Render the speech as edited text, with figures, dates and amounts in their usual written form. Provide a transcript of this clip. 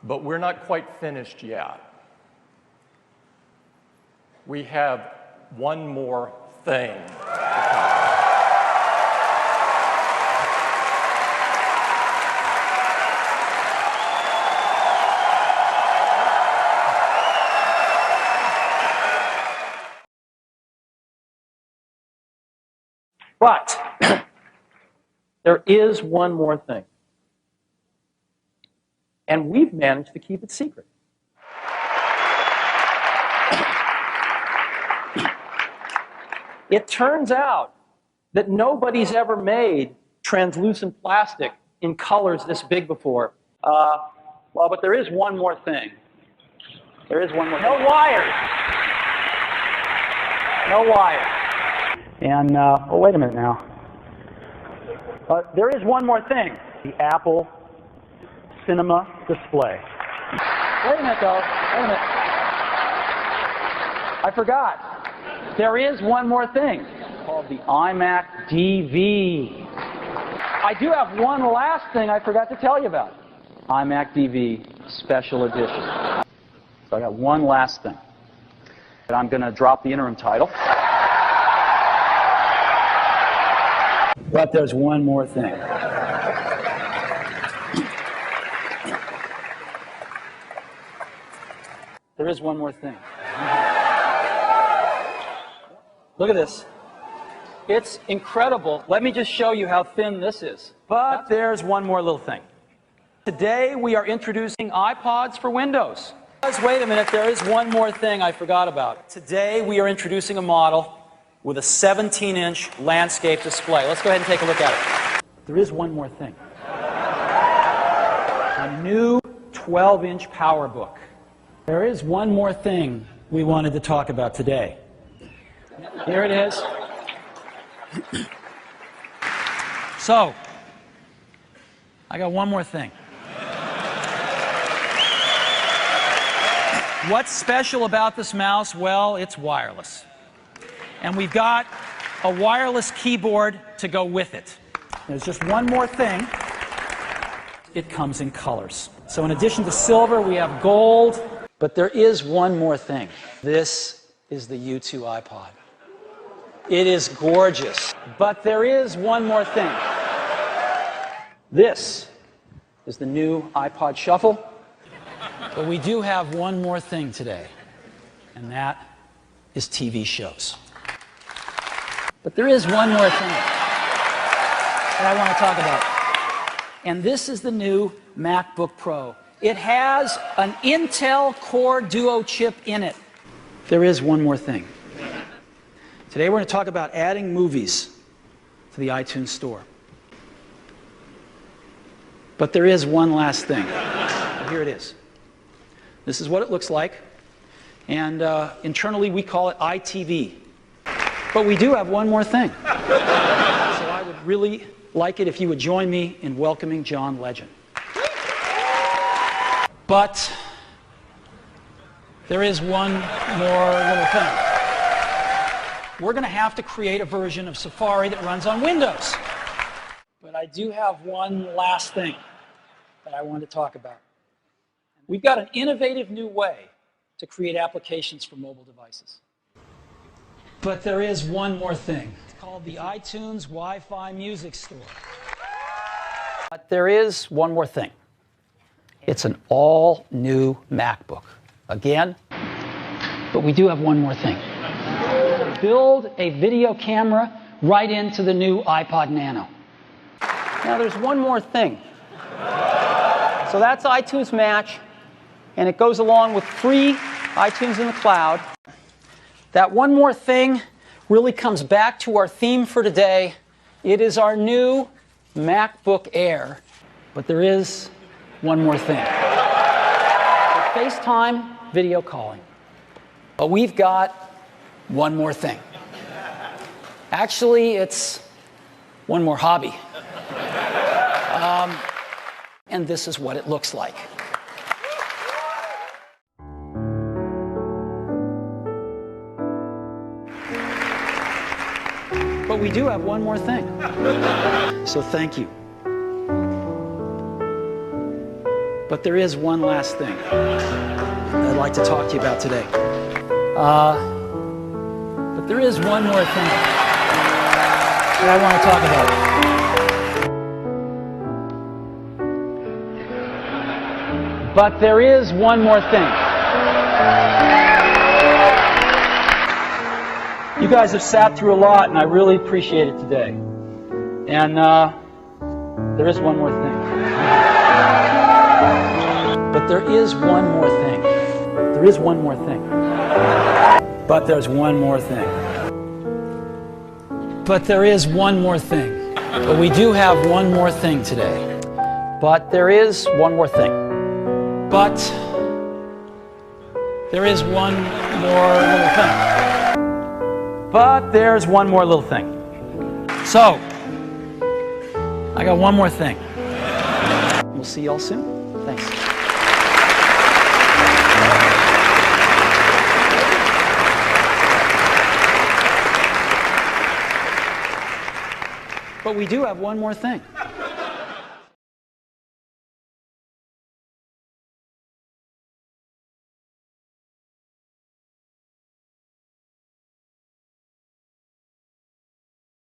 But we're not quite finished yet. We have one more thing to talk about. But there is one more thing. And we've managed to keep it secret. It turns out that nobody's ever made translucent plastic in colors this big before. Well, but there is one more thing. There is one more thing. No wires. No wires. And, oh, wait a minute now. There is one more thing. The Apple Cinema display. Wait a minute, though. Wait a minute. I forgot. There is one more thing called the iMac DV. I do have one last thing I forgot to tell you about. iMac DV Special Edition. So I got one last thing. And I'm going to drop the interim title. But there's one more thing. There is one more thing. Look at this. It's incredible. Let me just show you how thin this is. But there's one more little thing. Today we are introducing iPods for Windows. Wait a minute, there is one more thing I forgot about. Today we are introducing a model with a 17-inch landscape display. Let's go ahead and take a look at it. There is one more thing. A new 12-inch Powerbook. There is one more thing we wanted to talk about today. Here it is. So, I got one more thing. What's special about this mouse? Well, it's wireless. And we've got a wireless keyboard to go with it. There's just one more thing. It comes in colors. So in addition to silver, we have gold. But there is one more thing. This is the U2 iPod. It is gorgeous. But there is one more thing. This is the new iPod Shuffle. But we do have one more thing today. And that is TV shows. But there is one more thing that I want to talk about. And this is the new Macbook Pro. It has an Intel Core Duo chip in it. There is one more thing. Today we're going to talk about adding movies to the iTunes Store. But there is one last thing. Here it is. This is what it looks like. And internally we call it iTV. But we do have one more thing. So I would really like it if you would join me in welcoming John Legend. But there is one more little thing. We're going to have to create a version of Safari that runs on Windows. But I do have one last thing that I want to talk about. We've got an innovative new way to create applications for mobile devices. But there is one more thing. It's called the iTunes Wi-Fi Music Store. But there is one more thing. It's an all-new MacBook. Again, but we do have one more thing. Build a video camera right into the new iPod Nano. Now there's one more thing. So that's iTunes Match, and it goes along with free iTunes in the cloud. That one more thing really comes back to our theme for today. It is our new MacBook Air. But there is one more thing. For FaceTime video calling. But we've got one more thing. Actually, it's one more hobby. And this is what it looks like. But we do have one more thing. So thank you. But there is one last thing I'd like to talk to you about today. But there is one more thing that I want to talk about. But there is one more thing. You guys have sat through a lot, and I really appreciate it today. And there is one more thing. But there is one more thing. There is one more thing. But there's one more thing. But there is one more thing. But we do have one more thing today. But there is one more thing. But there is one more little thing. But there's one more little thing. So, I got one more thing. We'll see y'all soon. Thanks. But we do have one more thing.